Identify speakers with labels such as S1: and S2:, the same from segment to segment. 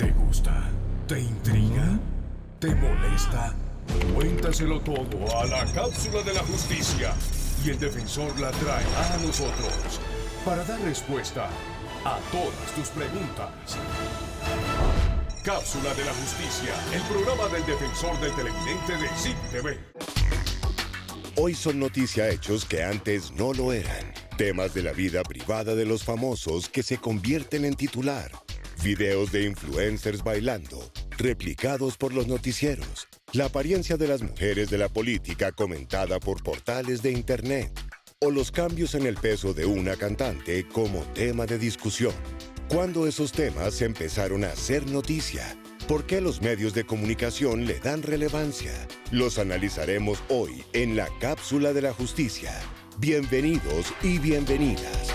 S1: ¿Te gusta? ¿Te intriga? ¿Te molesta? Cuéntaselo todo a la Cápsula de la Justicia y el defensor la traerá a nosotros para dar respuesta a todas tus preguntas. Cápsula de la Justicia, el programa del defensor del televidente de CITV.
S2: Hoy son noticia hechos que antes no lo eran. Temas de la vida privada de los famosos que se convierten en titular. Videos de influencers bailando, replicados por los noticieros. La apariencia de las mujeres de la política comentada por portales de internet. O los cambios en el peso de una cantante como tema de discusión. ¿Cuándo esos temas empezaron a ser noticia? ¿Por qué los medios de comunicación le dan relevancia? Los analizaremos hoy en la Cápsula de la Justicia. Bienvenidos y bienvenidas.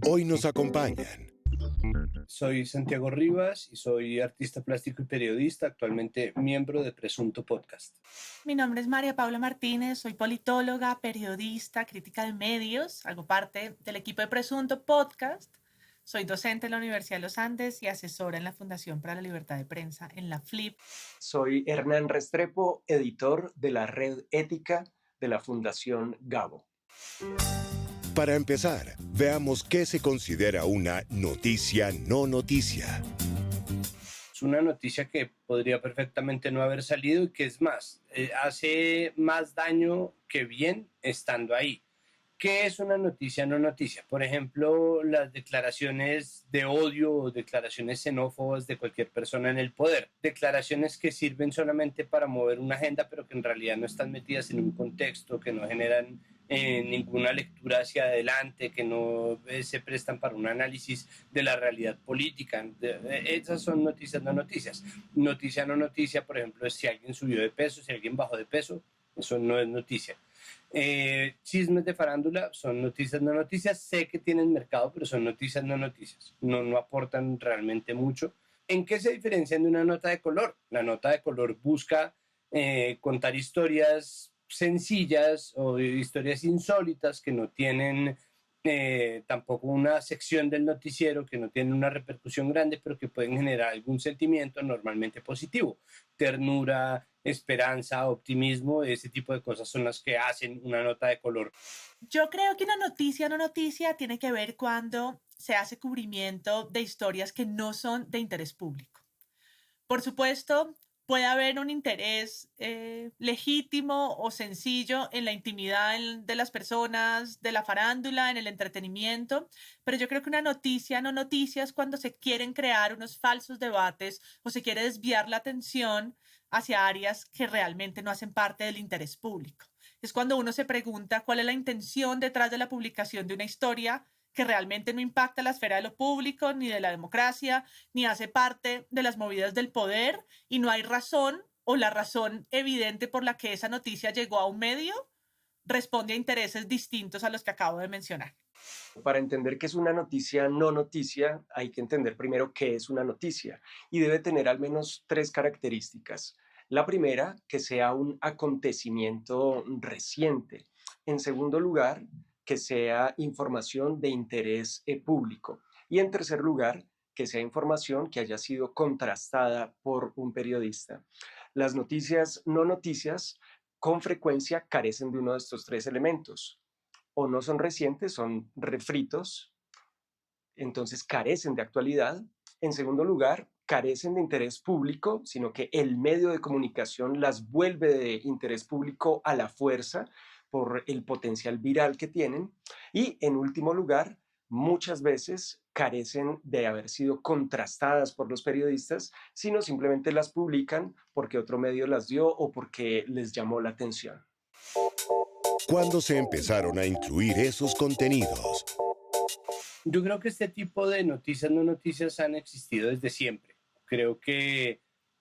S2: Hoy nos acompañan.
S3: Soy Santiago Rivas y soy artista plástico y periodista, actualmente miembro de Presunto Podcast.
S4: Mi nombre es María Paula Martínez, soy politóloga, periodista, crítica de medios, hago parte del equipo de Presunto Podcast, soy docente en la Universidad de los Andes y asesora en la Fundación para la Libertad de Prensa en la FLIP.
S5: Soy Hernán Restrepo, editor de la Red Ética de la Fundación Gabo.
S2: Para empezar, veamos qué se considera una noticia no noticia.
S3: Es una noticia que podría perfectamente no haber salido y que es más, hace más daño que bien estando ahí. ¿Qué es una noticia no noticia? Por ejemplo, las declaraciones de odio o declaraciones xenófobas de cualquier persona en el poder. Declaraciones que sirven solamente para mover una agenda, pero que en realidad no están metidas en un contexto, que no generan ninguna lectura hacia adelante, que no se prestan para un análisis de la realidad política. Esas son noticias no noticias. Noticia no noticia, por ejemplo, es si alguien subió de peso, si alguien bajó de peso, eso no es noticia. Chismes de farándula son noticias no noticias. Sé que tienen mercado, pero son noticias no noticias. No aportan realmente mucho. ¿En qué se diferencian de una nota de color? La nota de color busca contar historias sencillas o historias insólitas que no tienen tampoco una sección del noticiero, que no tienen una repercusión grande, pero que pueden generar algún sentimiento normalmente positivo. Ternura, esperanza, optimismo, ese tipo de cosas son las que hacen una nota de color.
S4: Yo creo que una noticia no noticia tiene que ver cuando se hace cubrimiento de historias que no son de interés público. Por supuesto, puede haber un interés legítimo o sencillo en la intimidad de las personas, de la farándula, en el entretenimiento, pero yo creo que una noticia no noticia es cuando se quieren crear unos falsos debates o se quiere desviar la atención hacia áreas que realmente no hacen parte del interés público. Es cuando uno se pregunta cuál es la intención detrás de la publicación de una historia que realmente no impacta la esfera de lo público, ni de la democracia, ni hace parte de las movidas del poder, y no hay razón o la razón evidente por la que esa noticia llegó a un medio responde a intereses distintos a los que acabo de mencionar.
S5: Para entender qué es una noticia no noticia, hay que entender primero qué es una noticia y debe tener al menos 3 características. La primera, que sea un acontecimiento reciente. En segundo lugar, que sea información de interés público. Y en tercer lugar, que sea información que haya sido contrastada por un periodista. Las noticias no noticias con frecuencia carecen de uno de estos 3 elementos. O no son recientes, son refritos, entonces carecen de actualidad. En segundo lugar, carecen de interés público, sino que el medio de comunicación las vuelve de interés público a la fuerza por el potencial viral que tienen. Y en último lugar, muchas veces carecen de haber sido contrastadas por los periodistas, sino simplemente las publican porque otro medio las dio o porque les llamó la atención.
S2: ¿Cuándo se empezaron a incluir esos contenidos?
S3: Yo creo que este tipo de noticias no noticias han existido desde siempre. Creo que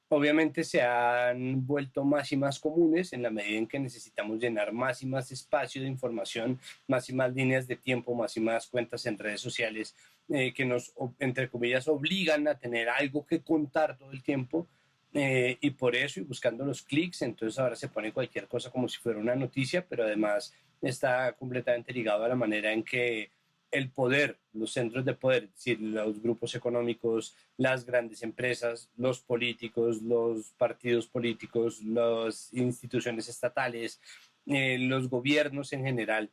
S3: obviamente se han vuelto más y más comunes en la medida en que necesitamos llenar más y más espacio de información, más y más líneas de tiempo, más y más cuentas en redes sociales que nos, entre comillas, obligan a tener algo que contar todo el tiempo. Y por eso, y buscando los clics, entonces ahora se pone cualquier cosa como si fuera una noticia, pero además está completamente ligado a la manera en que el poder, los centros de poder, es decir, los grupos económicos, las grandes empresas, los políticos, los partidos políticos, las instituciones estatales, los gobiernos en general,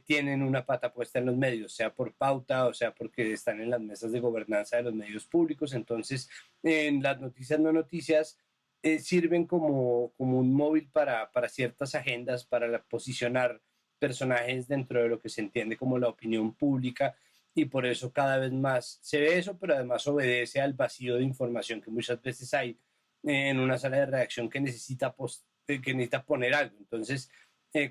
S3: tienen una pata puesta en los medios, sea por pauta o sea porque están en las mesas de gobernanza de los medios públicos. Entonces, en las noticias no noticias sirven como un móvil para ciertas agendas, para posicionar personajes dentro de lo que se entiende como la opinión pública, y por eso cada vez más se ve eso, pero además obedece al vacío de información que muchas veces hay en una sala de redacción que necesita poner algo. Entonces,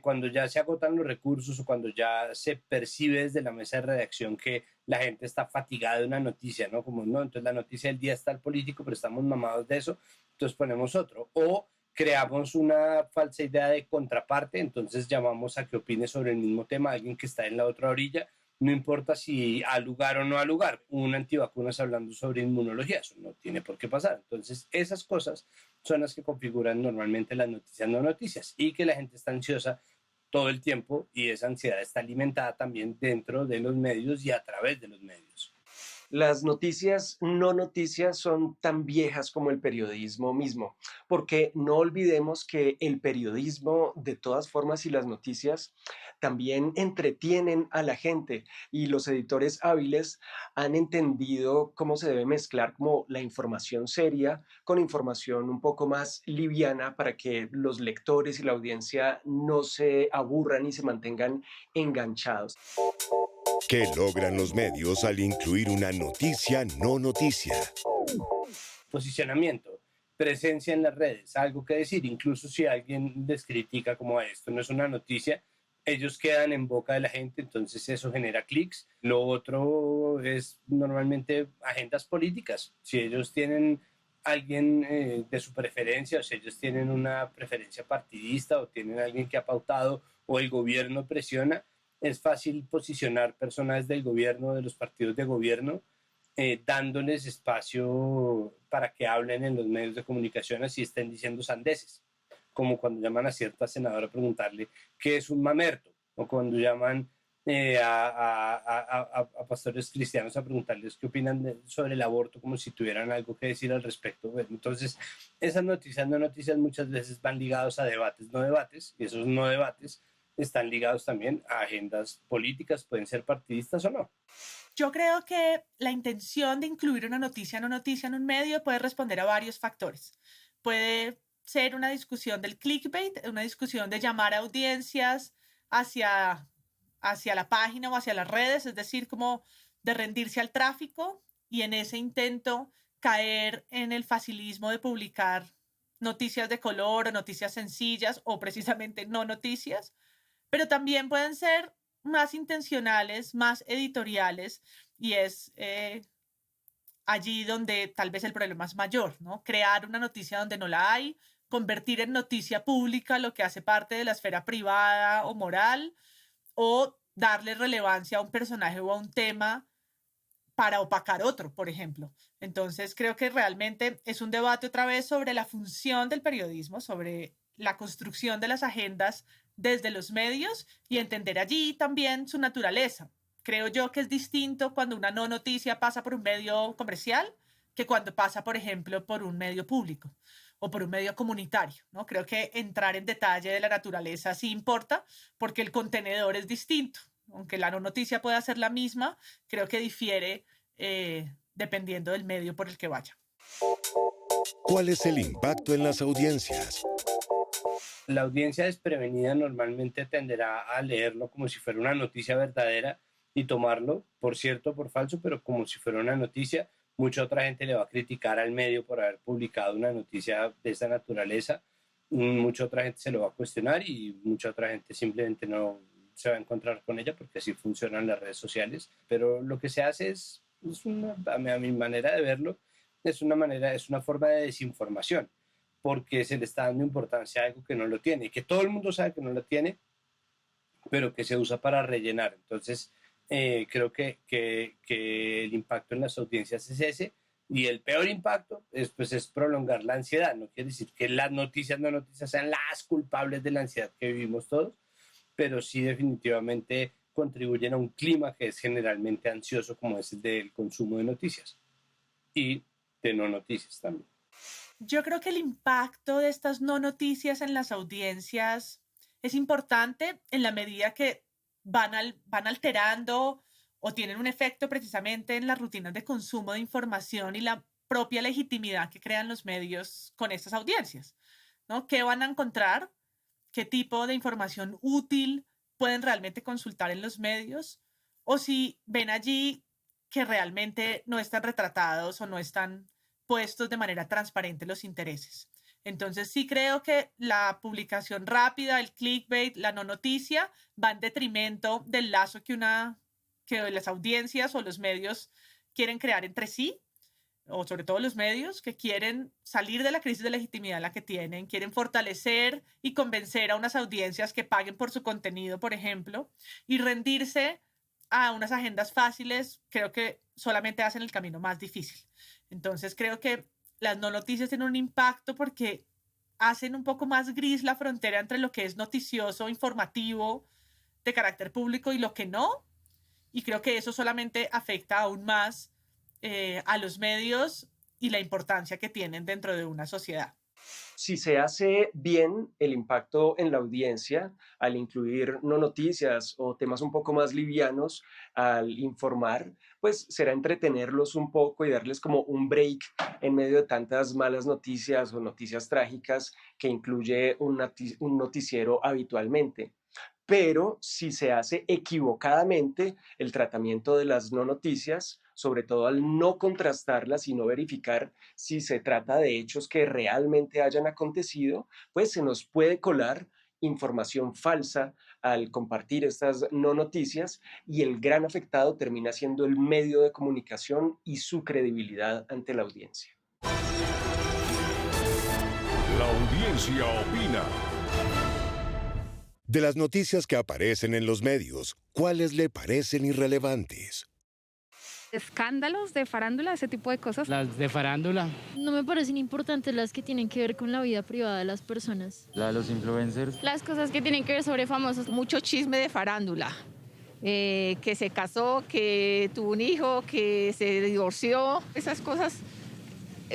S3: cuando ya se agotan los recursos o cuando ya se percibe desde la mesa de redacción que la gente está fatigada de una noticia, ¿no? Como, no, entonces la noticia del día está el político, pero estamos mamados de eso, entonces ponemos otro. O creamos una falsa idea de contraparte, entonces llamamos a que opine sobre el mismo tema a alguien que está en la otra orilla, no importa si ha lugar o no ha lugar. Un antivacunas hablando sobre inmunología, eso no tiene por qué pasar. Entonces, esas cosas son las que configuran normalmente las noticias no noticias, y que la gente está ansiosa todo el tiempo, y esa ansiedad está alimentada también dentro de los medios y a través de los medios.
S5: Las noticias no noticias son tan viejas como el periodismo mismo, porque no olvidemos que el periodismo, de todas formas, y las noticias también entretienen a la gente, y los editores hábiles han entendido cómo se debe mezclar como la información seria con información un poco más liviana para que los lectores y la audiencia no se aburran y se mantengan enganchados.
S2: ¿Qué logran los medios al incluir una noticia no noticia?
S3: Posicionamiento, presencia en las redes, algo que decir. Incluso si alguien les critica como esto no es una noticia, ellos quedan en boca de la gente, entonces eso genera clics. Lo otro es normalmente agendas políticas. Si ellos tienen alguien de su preferencia, o si ellos tienen una preferencia partidista, o tienen alguien que ha pautado, o el gobierno presiona, es fácil posicionar personas del gobierno, de los partidos de gobierno, dándoles espacio para que hablen en los medios de comunicación, así estén diciendo sandeces, como cuando llaman a cierta senadora a preguntarle qué es un mamerto, o cuando llaman a pastores cristianos a preguntarles qué opinan sobre el aborto, como si tuvieran algo que decir al respecto. Bueno, entonces, esas noticias no noticias muchas veces van ligados a debates no debates, y esos no debates están ligados también a agendas políticas, pueden ser partidistas o no.
S4: Yo creo que la intención de incluir una noticia no noticia en un medio puede responder a varios factores. Puede ser una discusión del clickbait, una discusión de llamar a audiencias hacia la página o hacia las redes, es decir, como de rendirse al tráfico, y en ese intento caer en el facilismo de publicar noticias de color o noticias sencillas o precisamente no noticias. Pero también pueden ser más intencionales, más editoriales, y es allí donde tal vez el problema es mayor, ¿no? Crear una noticia donde no la hay, convertir en noticia pública lo que hace parte de la esfera privada o moral, o darle relevancia a un personaje o a un tema para opacar otro, por ejemplo. Entonces, creo que realmente es un debate otra vez sobre la función del periodismo, sobre la construcción de las agendas desde los medios, y entender allí también su naturaleza. Creo yo que es distinto cuando una no noticia pasa por un medio comercial que cuando pasa, por ejemplo, por un medio público o por un medio comunitario, ¿no? Creo que entrar en detalle de la naturaleza sí importa, porque el contenedor es distinto. Aunque la no noticia pueda ser la misma, creo que difiere dependiendo del medio por el que vaya.
S2: ¿Cuál es el impacto en las audiencias?
S3: La audiencia desprevenida normalmente tenderá a leerlo como si fuera una noticia verdadera y tomarlo, por cierto, por falso, pero como si fuera una noticia. Mucha otra gente le va a criticar al medio por haber publicado una noticia de esa naturaleza. Mucha otra gente se lo va a cuestionar, y mucha otra gente simplemente no se va a encontrar con ella, porque así funcionan las redes sociales. Pero lo que se hace es a mi manera de verlo, es una forma de desinformación, porque se le está dando importancia a algo que no lo tiene, y que todo el mundo sabe que no lo tiene, pero que se usa para rellenar. Entonces, creo que el impacto en las audiencias es ese, y el peor impacto es prolongar la ansiedad. No quiere decir que las noticias no noticias sean las culpables de la ansiedad que vivimos todos, pero sí definitivamente contribuyen a un clima que es generalmente ansioso, como es el del consumo de noticias y de no noticias también.
S4: Yo creo que el impacto de estas no noticias en las audiencias es importante en la medida que van alterando o tienen un efecto precisamente en las rutinas de consumo de información y la propia legitimidad que crean los medios con estas audiencias, ¿no? ¿Qué van a encontrar? ¿Qué tipo de información útil pueden realmente consultar en los medios? O si ven allí que realmente no están retratados o no están puestos de manera transparente los intereses. Entonces sí creo que la publicación rápida, el clickbait, la no noticia va en detrimento del lazo que las audiencias o los medios quieren crear entre sí, o sobre todo los medios que quieren salir de la crisis de legitimidad en la que tienen, quieren fortalecer y convencer a unas audiencias que paguen por su contenido, por ejemplo, y rendirse a unas agendas fáciles, creo que solamente hacen el camino más difícil. Entonces creo que las no noticias tienen un impacto porque hacen un poco más gris la frontera entre lo que es noticioso, informativo, de carácter público y lo que no. Y creo que eso solamente afecta aún más a los medios y la importancia que tienen dentro de una sociedad.
S5: Si se hace bien el impacto en la audiencia, al incluir no noticias o temas un poco más livianos, al informar, pues será entretenerlos un poco y darles como un break en medio de tantas malas noticias o noticias trágicas que incluye un noticiero habitualmente. Pero si se hace equivocadamente el tratamiento de las no noticias, sobre todo al no contrastarlas y no verificar si se trata de hechos que realmente hayan acontecido, pues se nos puede colar información falsa al compartir estas no noticias y el gran afectado termina siendo el medio de comunicación y su credibilidad ante la audiencia.
S1: La audiencia opina.
S2: De las noticias que aparecen en los medios, ¿cuáles le parecen irrelevantes?
S6: Escándalos de farándula, ese tipo de cosas.
S7: Las de farándula.
S8: No me parecen importantes las que tienen que ver con la vida privada de las personas.
S7: La de los influencers.
S6: Las cosas que tienen que ver sobre famosos.
S9: Mucho chisme de farándula. Que se casó, que tuvo un hijo, que se divorció. Esas cosas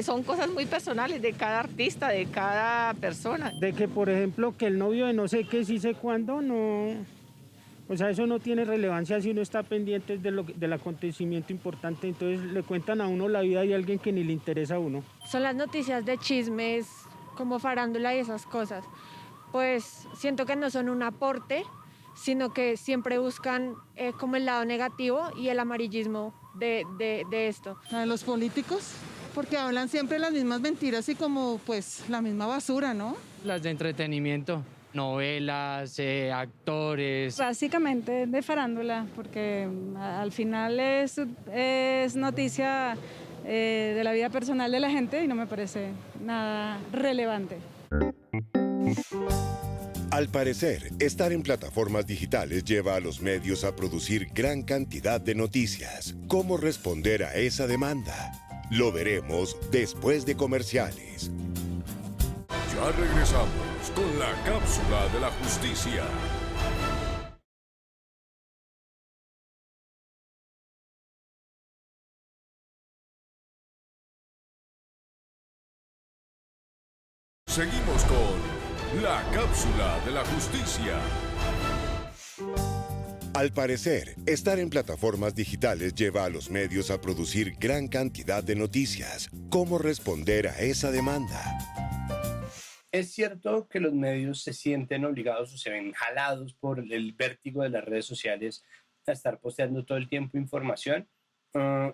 S9: son cosas muy personales de cada artista, de cada persona.
S10: De que, por ejemplo, que el novio de no sé qué, sí sé cuándo, no. O sea, eso no tiene relevancia si uno está pendiente del acontecimiento importante. Entonces le cuentan a uno la vida de alguien que ni le interesa a uno.
S11: Son las noticias de chismes como farándula y esas cosas. Pues siento que no son un aporte, sino que siempre buscan como el lado negativo y el amarillismo de esto.
S12: A los políticos, porque hablan siempre las mismas mentiras y como pues la misma basura, ¿no?
S7: Las de entretenimiento. Novelas, actores.
S13: Básicamente de farándula, porque al final es noticia de la vida personal de la gente y no me parece nada relevante.
S2: Al parecer, estar en plataformas digitales lleva a los medios a producir gran cantidad de noticias. ¿Cómo responder a esa demanda? Lo veremos después de comerciales.
S1: Ya regresamos con la cápsula de la justicia. Seguimos con la cápsula de la justicia.
S2: Al parecer, estar en plataformas digitales lleva a los medios a producir gran cantidad de noticias. ¿Cómo responder a esa demanda?
S3: Es cierto que los medios se sienten obligados o se ven jalados por el vértigo de las redes sociales a estar posteando todo el tiempo información.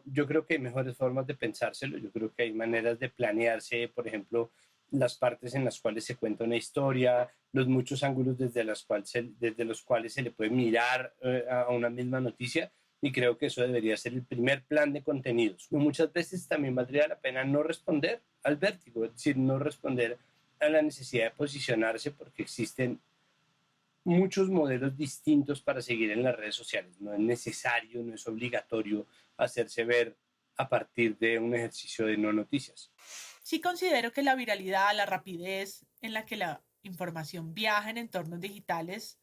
S3: Yo creo que hay mejores formas de pensárselo. Yo creo que hay maneras de planearse, por ejemplo, las partes en las cuales se cuenta una historia, los muchos ángulos desde los cuales se le puede mirar a una misma noticia, y creo que eso debería ser el primer plan de contenidos. Y muchas veces también valdría la pena no responder al vértigo, es decir, no responder a la necesidad de posicionarse, porque existen muchos modelos distintos para seguir en las redes sociales. No es necesario, no es obligatorio hacerse ver a partir de un ejercicio de no noticias.
S4: Sí considero que la viralidad, la rapidez en la que la información viaja en entornos digitales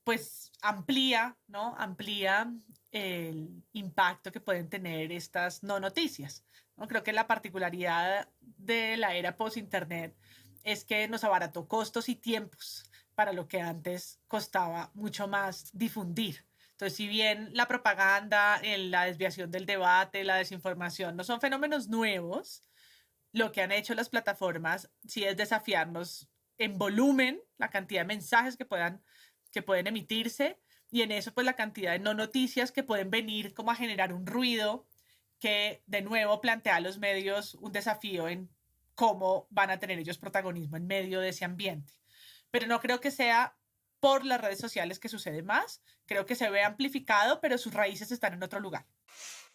S4: pues amplía, ¿no? Amplía el impacto que pueden tener estas no noticias, ¿no? Creo que la particularidad de la era post-internet es que nos abarató costos y tiempos para lo que antes costaba mucho más difundir. Entonces, si bien la propaganda, la desviación del debate, la desinformación no son fenómenos nuevos, lo que han hecho las plataformas sí es desafiarnos en volumen, la cantidad de mensajes que pueden emitirse, y en eso pues la cantidad de no noticias que pueden venir como a generar un ruido que de nuevo plantea a los medios un desafío en cómo van a tener ellos protagonismo en medio de ese ambiente. Pero no creo que sea por las redes sociales que sucede más, creo que se ve amplificado, pero sus raíces están en otro lugar.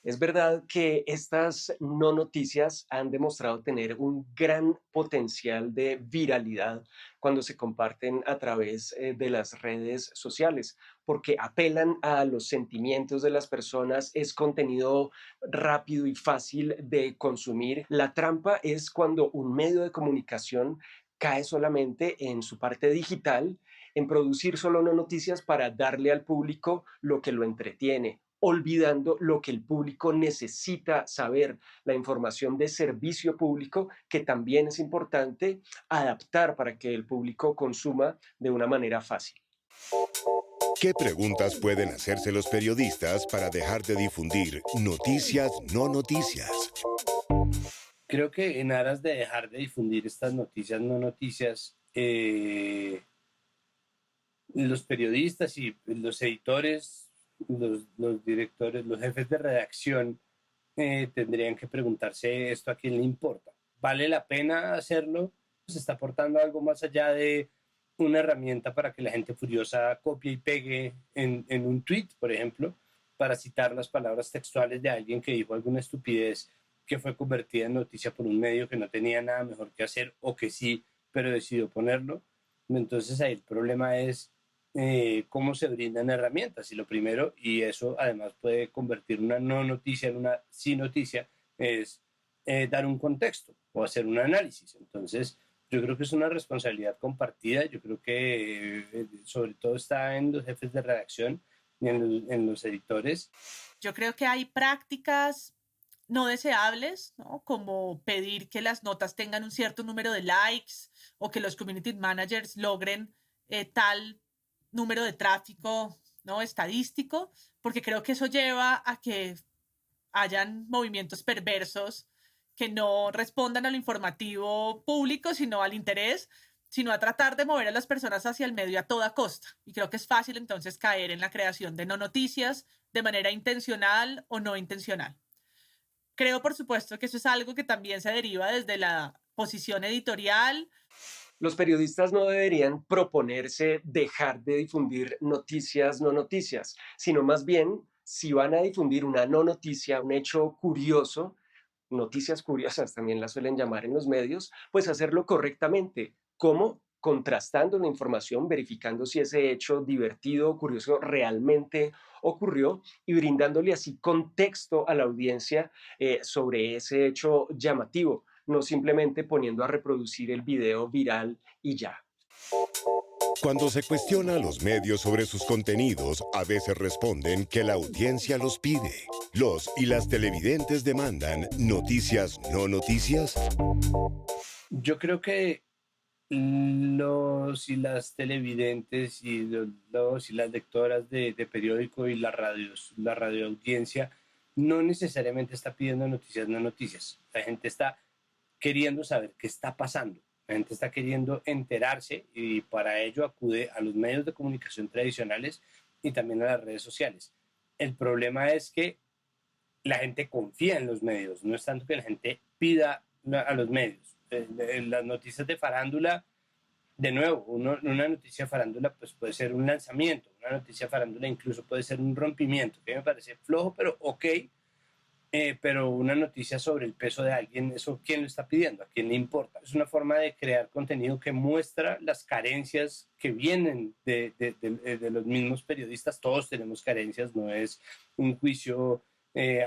S5: Es verdad que estas no noticias han demostrado tener un gran potencial de viralidad cuando se comparten a través de las redes sociales, porque apelan a los sentimientos de las personas, es contenido rápido y fácil de consumir. La trampa es cuando un medio de comunicación cae solamente en su parte digital, en producir solo no noticias para darle al público lo que lo entretiene, olvidando lo que el público necesita saber, la información de servicio público, que también es importante adaptar para que el público consuma de una manera fácil.
S2: ¿Qué preguntas pueden hacerse los periodistas para dejar de difundir noticias no noticias?
S3: Creo que en aras de dejar de difundir estas noticias no noticias, los periodistas y los editores, los directores, los jefes de redacción tendrían que preguntarse esto a quién le importa. ¿Vale la pena hacerlo? ¿Se está aportando algo más allá de una herramienta para que la gente furiosa copie y pegue en un tweet, por ejemplo, para citar las palabras textuales de alguien que dijo alguna estupidez que fue convertida en noticia por un medio que no tenía nada mejor que hacer o que sí, pero decidió ponerlo? Entonces ahí el problema es cómo se brindan herramientas. Y lo primero, y eso además puede convertir una no noticia en una sí noticia, es dar un contexto o hacer un análisis. Entonces yo creo que es una responsabilidad compartida. Yo creo que sobre todo está en los jefes de redacción y en los editores.
S4: Yo creo que hay prácticas no deseables, ¿no? Como pedir que las notas tengan un cierto número de likes o que los community managers logren tal número de tráfico, ¿no? Estadístico, porque creo que eso lleva a que hayan movimientos perversos que no respondan al informativo público, sino al interés, sino a tratar de mover a las personas hacia el medio a toda costa. Y creo que es fácil entonces caer en la creación de no noticias de manera intencional o no intencional. Creo, por supuesto, que eso es algo que también se deriva desde la posición editorial.
S5: Los periodistas no deberían proponerse dejar de difundir noticias no noticias, sino más bien, si van a difundir una no noticia, un hecho curioso, noticias curiosas también las suelen llamar en los medios, pues hacerlo correctamente. ¿Cómo? Contrastando la información, verificando si ese hecho divertido o curioso realmente ocurrió y brindándole así contexto a la audiencia sobre ese hecho llamativo, no simplemente poniendo a reproducir el video viral y ya.
S2: Cuando se cuestiona a los medios sobre sus contenidos, a veces responden que la audiencia los pide. Los y las televidentes demandan noticias no noticias.
S3: Yo creo que los y las televidentes y los y las lectoras de periódico y la radioaudiencia no necesariamente está pidiendo noticias no noticias. La gente está queriendo saber qué está pasando. La gente está queriendo enterarse y para ello acude a los medios de comunicación tradicionales y también a las redes sociales. El problema es que la gente confía en los medios, no es tanto que la gente pida a los medios. Las noticias de farándula, de nuevo, una noticia de farándula pues puede ser un lanzamiento, una noticia de farándula incluso puede ser un rompimiento, que me parece flojo, pero ok. Pero una noticia sobre el peso de alguien, ¿eso quién lo está pidiendo? ¿A quién le importa? Es una forma de crear contenido que muestra las carencias que vienen de los mismos periodistas. Todos tenemos carencias, no es un juicio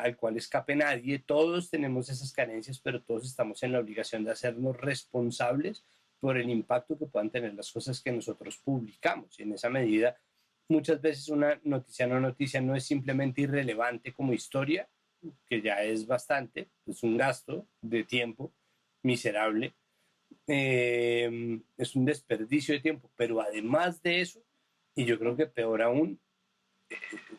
S3: al cual escape nadie. Todos tenemos esas carencias, pero todos estamos en la obligación de hacernos responsables por el impacto que puedan tener las cosas que nosotros publicamos. Y en esa medida, muchas veces una noticia no noticia no es simplemente irrelevante como historia, que ya es bastante, es un gasto de tiempo miserable, es un desperdicio de tiempo, pero además de eso, y yo creo que peor aún,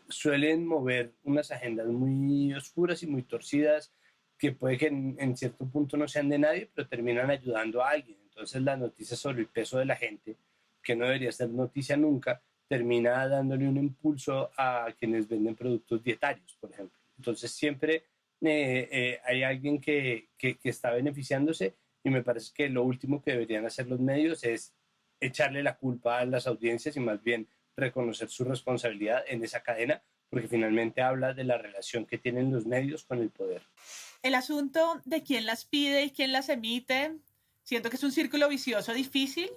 S3: suelen mover unas agendas muy oscuras y muy torcidas que puede que en cierto punto no sean de nadie, pero terminan ayudando a alguien. Entonces la noticia sobre el peso de la gente, que no debería ser noticia nunca, termina dándole un impulso a quienes venden productos dietarios, por ejemplo. Entonces siempre hay alguien que está beneficiándose, y me parece que lo último que deberían hacer los medios es echarle la culpa a las audiencias y más bien reconocer su responsabilidad en esa cadena, porque finalmente habla de la relación que tienen los medios con el poder.
S4: El asunto de quién las pide y quién las emite, siento que es un círculo vicioso difícil.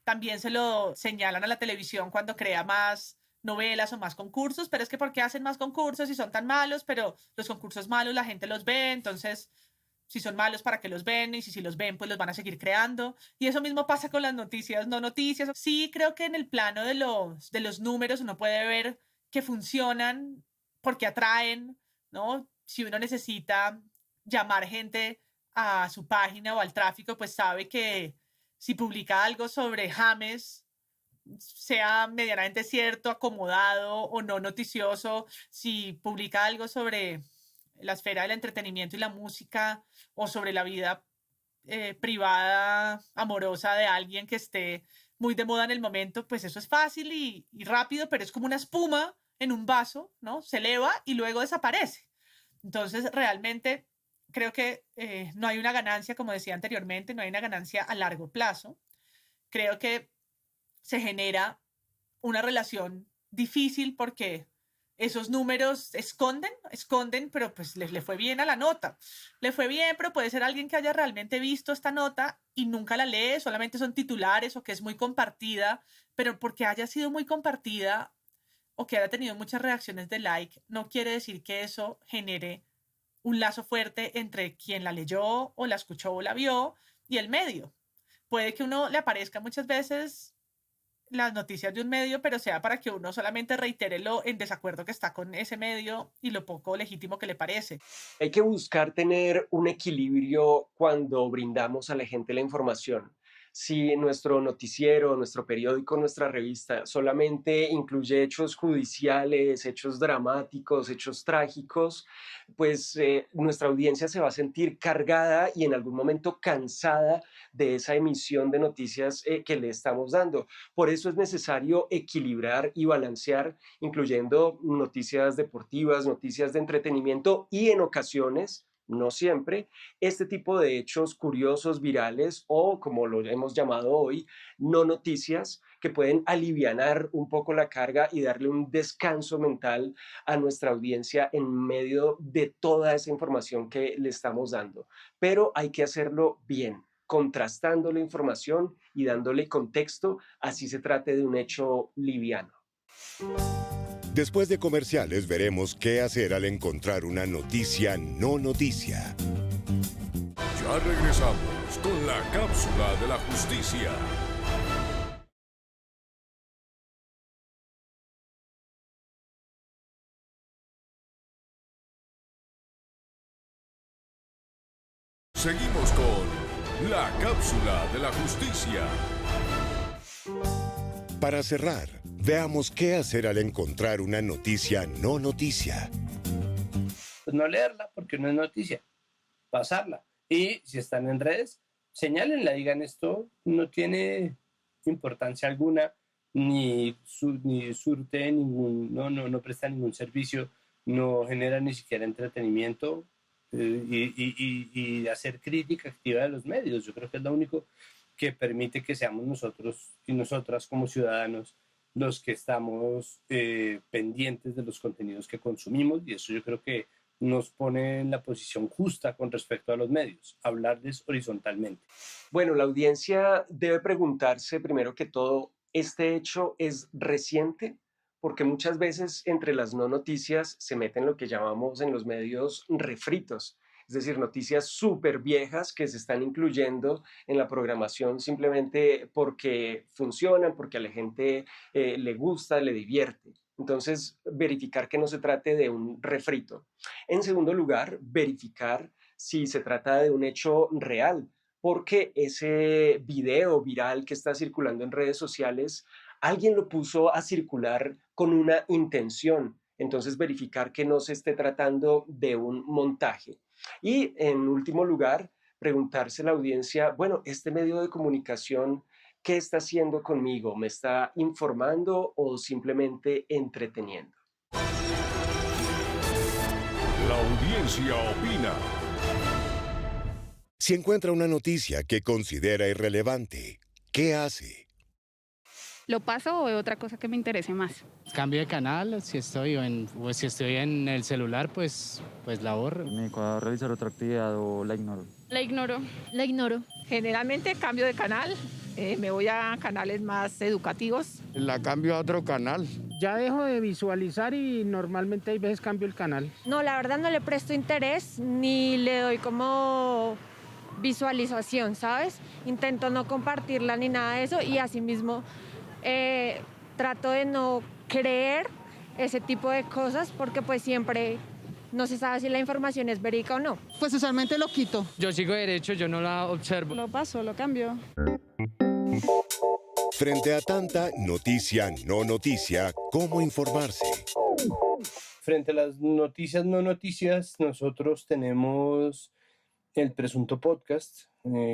S4: También se lo señalan a la televisión cuando crea más novelas o más concursos, pero es que ¿por qué hacen más concursos si son tan malos? Pero los concursos malos la gente los ve, entonces si son malos, ¿para qué los ven? Y si los ven, pues los van a seguir creando. Y eso mismo pasa con las noticias, no noticias. Sí, creo que en el plano de los números uno puede ver que funcionan porque atraen, ¿no? Si uno necesita llamar gente a su página o al tráfico, pues sabe que si publica algo sobre James, sea medianamente cierto, acomodado o no noticioso, si publica algo sobre la esfera del entretenimiento y la música o sobre la vida privada, amorosa de alguien que esté muy de moda en el momento, pues eso es fácil y rápido, pero es como una espuma en un vaso, ¿no? Se eleva y luego desaparece. Entonces, realmente creo que no hay una ganancia, como decía anteriormente, no hay una ganancia a largo plazo. Creo que se genera una relación difícil porque esos números esconden, pero pues le fue bien a la nota. Le fue bien, pero puede ser alguien que haya realmente visto esta nota y nunca la lee, solamente son titulares o que es muy compartida, pero porque haya sido muy compartida o que haya tenido muchas reacciones de like, no quiere decir que eso genere un lazo fuerte entre quien la leyó o la escuchó o la vio y el medio. Puede que uno le aparezca muchas veces las noticias de un medio, pero sea para que uno solamente reitere lo en desacuerdo que está con ese medio y lo poco legítimo que le parece.
S5: Hay que buscar tener un equilibrio cuando brindamos a la gente la información. Si nuestro noticiero, nuestro periódico, nuestra revista solamente incluye hechos judiciales, hechos dramáticos, hechos trágicos, pues nuestra audiencia se va a sentir cargada y en algún momento cansada de esa emisión de noticias que le estamos dando. Por eso es necesario equilibrar y balancear, incluyendo noticias deportivas, noticias de entretenimiento y en ocasiones, no siempre, este tipo de hechos curiosos, virales o, como lo hemos llamado hoy, no noticias que pueden alivianar un poco la carga y darle un descanso mental a nuestra audiencia en medio de toda esa información que le estamos dando. Pero hay que hacerlo bien, contrastando la información y dándole contexto, así se trate de un hecho liviano.
S2: Después de comerciales veremos qué hacer al encontrar una noticia no noticia.
S1: Ya regresamos con la cápsula de la justicia. Seguimos con la cápsula de la justicia.
S2: Para cerrar, veamos qué hacer al encontrar una noticia no noticia.
S3: Pues no leerla porque no es noticia, pasarla. Y si están en redes, señálenla, digan esto no tiene importancia alguna, ni surte ningún, no presta ningún servicio, no genera ni siquiera entretenimiento, y hacer crítica activa de los medios. Yo creo que es lo único que permite que seamos nosotros y nosotras como ciudadanos los que estamos pendientes de los contenidos que consumimos, y eso yo creo que nos pone en la posición justa con respecto a los medios, hablarles horizontalmente.
S5: Bueno, la audiencia debe preguntarse primero que todo, ¿este hecho es reciente? Porque muchas veces entre las no noticias se meten lo que llamamos en los medios refritos, Es decir, noticias súper viejas que se están incluyendo en la programación simplemente porque funcionan, porque a la gente le gusta, le divierte. Entonces, verificar que no se trate de un refrito. En segundo lugar, verificar si se trata de un hecho real, porque ese video viral que está circulando en redes sociales, alguien lo puso a circular con una intención. Entonces, verificar que no se esté tratando de un montaje. Y en último lugar, preguntarse a la audiencia, bueno, este medio de comunicación, ¿qué está haciendo conmigo? ¿Me está informando o simplemente entreteniendo?
S1: La audiencia opina.
S2: Si encuentra una noticia que considera irrelevante, ¿qué hace?
S6: ¿Lo paso o veo otra cosa que me interese más?
S7: Cambio de canal, si estoy en el celular, pues la borro.
S14: Me dedico a realizar otra actividad o la ignoro.
S8: La ignoro. La ignoro.
S9: Generalmente cambio de canal, me voy a canales más educativos.
S14: La cambio a otro canal.
S10: Ya dejo de visualizar y normalmente hay veces cambio el canal.
S11: No, la verdad no le presto interés ni le doy como visualización, ¿sabes? Intento no compartirla ni nada de eso y asimismo trato de no creer ese tipo de cosas porque pues siempre no se sabe si la información es verídica o no.
S12: Pues usualmente lo quito.
S7: Yo sigo derecho, yo no la observo.
S13: Lo paso, lo cambio.
S2: Frente a tanta noticia, no noticia, ¿cómo informarse?
S3: Frente a las noticias no noticias, nosotros tenemos el Presunto Podcast,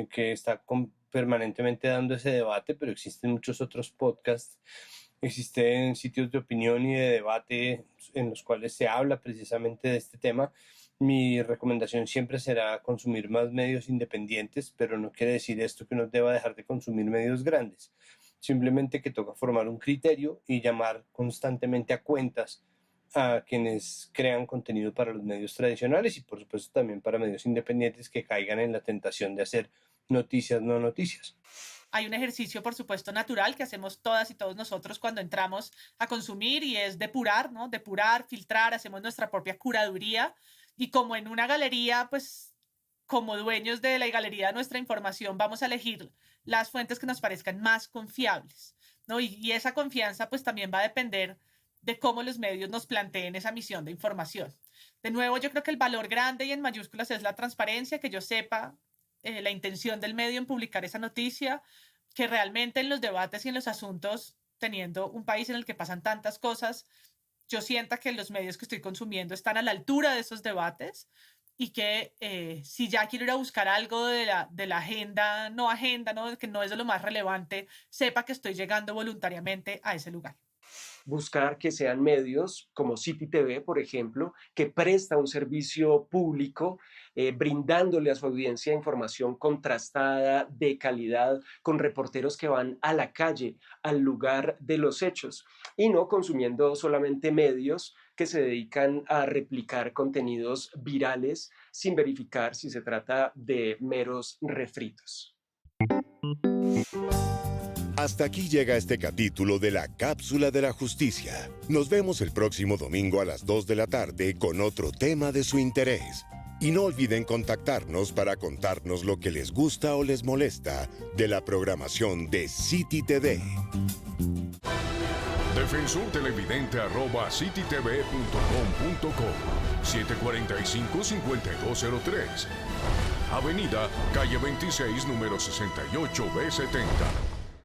S3: que está permanentemente dando ese debate, pero existen muchos otros podcasts, existen sitios de opinión y de debate en los cuales se habla precisamente de este tema. Mi recomendación siempre será consumir más medios independientes, pero no quiere decir esto que uno deba dejar de consumir medios grandes. Simplemente que toca formar un criterio y llamar constantemente a cuentas a quienes crean contenido para los medios tradicionales y por supuesto también para medios independientes que caigan en la tentación de hacer noticias no noticias.
S4: Hay un ejercicio, por supuesto, natural que hacemos todas y todos nosotros cuando entramos a consumir y es depurar, ¿no? Depurar, filtrar, hacemos nuestra propia curaduría y como en una galería, pues como dueños de la galería de nuestra información vamos a elegir las fuentes que nos parezcan más confiables, ¿no? Y esa confianza pues también va a depender de cómo los medios nos planteen esa misión de información. De nuevo, yo creo que el valor grande y en mayúsculas es la transparencia, que yo sepa la intención del medio en publicar esa noticia, que realmente en los debates y en los asuntos, teniendo un país en el que pasan tantas cosas, yo sienta que los medios que estoy consumiendo están a la altura de esos debates y que si ya quiero ir a buscar algo de la agenda, ¿no? Que no es de lo más relevante, sepa que estoy llegando voluntariamente a ese lugar.
S5: Buscar que sean medios como City TV, por ejemplo, que presta un servicio público, brindándole a su audiencia información contrastada, de calidad, con reporteros que van a la calle, al lugar de los hechos, y no consumiendo solamente medios que se dedican a replicar contenidos virales sin verificar si se trata de meros refritos.
S2: Hasta aquí llega este capítulo de la Cápsula de la Justicia. Nos vemos el próximo domingo a las 2 de la tarde con otro tema de su interés. Y no olviden contactarnos para contarnos lo que les gusta o les molesta de la programación de City TV.
S1: defensortelevidente@citytv.com.co 745-5203. Avenida Calle 26, número 68B70.